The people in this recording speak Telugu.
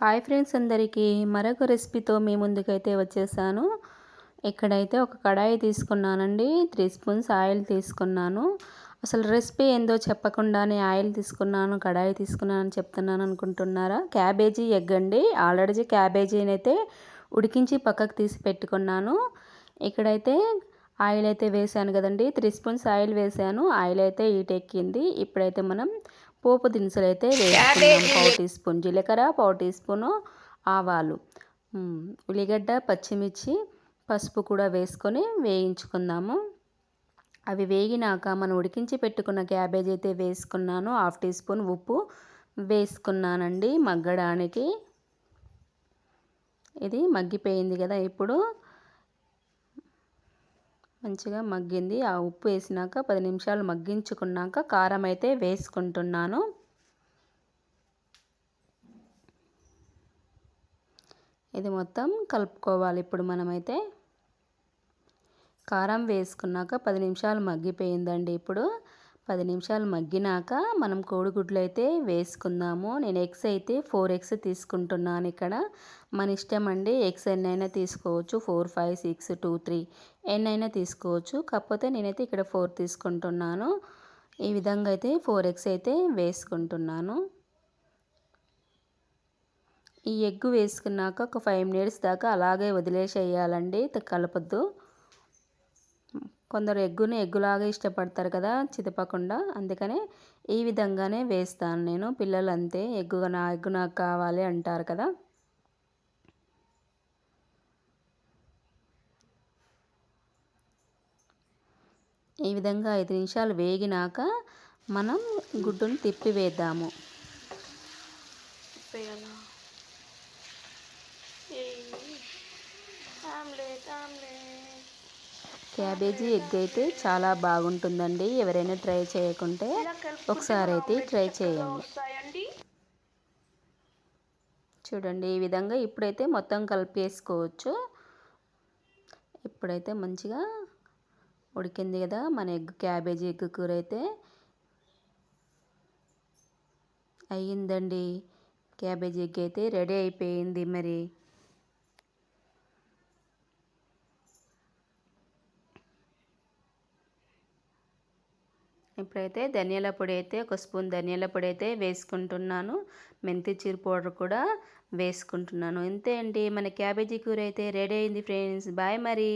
హాయ్ ఫ్రెండ్స్, అందరికీ మరొక రెసిపీతో మీ ముందుకైతే వచ్చేసాను. ఇక్కడైతే ఒక కడాయి తీసుకున్నానండి. 3 స్పూన్స్ ఆయిల్ తీసుకున్నాను. అసలు రెసిపీ ఏందో చెప్పకుండానే ఆయిల్ తీసుకున్నాను, కడాయి తీసుకున్నాను అని చెప్తున్నాను అనుకుంటున్నారా? క్యాబేజీ ఎగ్ అండి. ఆల్రెడీ క్యాబేజీని అయితే ఉడికించి పక్కకు తీసి పెట్టుకున్నాను. ఇక్కడైతే ఆయిల్ అయితే వేసాను కదండి. 3 స్పూన్స్ ఆయిల్ వేసాను. ఆయిల్ అయితే హీట్ ఎక్కింది. ఇప్పుడైతే మనం పోపు దినుసులు అయితే వేసుకున్నాం. 1/4 టీ స్పూన్ జీలకర్ర, 1/4 టీ స్పూను ఆవాలు, ఉల్లిగడ్డ, పచ్చిమిర్చి, పసుపు కూడా వేసుకొని వేయించుకుందాము. అవి వేగినాక మనం ఉడికించి పెట్టుకున్న క్యాబేజ్ అయితే వేసుకున్నాను. 1/2 టీ స్పూన్ ఉప్పు వేసుకున్నానండి మగ్గడానికి. ఇది మగ్గిపోయింది కదా. ఇప్పుడు మంచిగా మగ్గింది. ఆ ఉప్పు వేసినాక 10 నిమిషాలు మగ్గించుకున్నాక కారం అయితే వేసుకుంటున్నాను. ఇది మొత్తం కలుపుకోవాలి. ఇప్పుడు మనమైతే కారం వేసుకున్నాక 10 నిమిషాలు మగ్గిపోయిందండి. ఇప్పుడు 10 నిమిషాలు మగ్గినాక మనం కోడిగుడ్లు అయితే వేసుకుందాము. నేను ఎగ్స్ అయితే 4 ఎగ్స్ తీసుకుంటున్నాను. ఇక్కడ మన ఇష్టం అండి. ఎగ్స్ ఎన్నైనా తీసుకోవచ్చు. 4, 5, 6, 2, 3 ఎన్నైనా తీసుకోవచ్చు. కాకపోతే నేనైతే ఇక్కడ 4 తీసుకుంటున్నాను. ఈ విధంగా అయితే 4 ఎగ్స్ అయితే వేసుకుంటున్నాను. ఈ ఎగ్ వేసుకున్నాక ఒక 5 మినిట్స్ దాకా అలాగే వదిలేసేయాలండి, కలపొద్దు. కొందరు ఎగ్గులాగా ఇష్టపడతారు కదా, చితపకుండా. అందుకనే ఈ విధంగానే వేస్తాను నేను. పిల్లలు అంతే, ఎగ్గు నాకు కావాలి అంటారు కదా. ఈ విధంగా 5 నిమిషాలు వేగినాక మనం గుడ్డును తిప్పి వేద్దాము. క్యాబేజీ ఎగ్ అయితే చాలా బాగుంటుందండి. ఎవరైనా ట్రై చేయకుంటే ఒకసారి అయితే ట్రై చేయండి. చూడండి ఈ విధంగా ఇప్పుడైతే మొత్తం కలిపేసుకోవచ్చు. ఇప్పుడైతే మంచిగా ఉడికింది కదా మన క్యాబేజీ ఎగ్ కూర అయితే అయ్యిందండి. క్యాబేజీ ఎగ్ అయితే రెడీ అయిపోయింది. మరి ఇప్పుడైతే ధనియాల పొడి అయితే 1 స్పూన్ ధనియాల పొడి అయితే వేసుకుంటున్నాను. మెంతి చీర పౌడర్ కూడా వేసుకుంటున్నాను. ఇంతే అండి, మన క్యాబేజీ కూర అయితే రెడీ అయింది ఫ్రెండ్స్. బాయ్ మరి.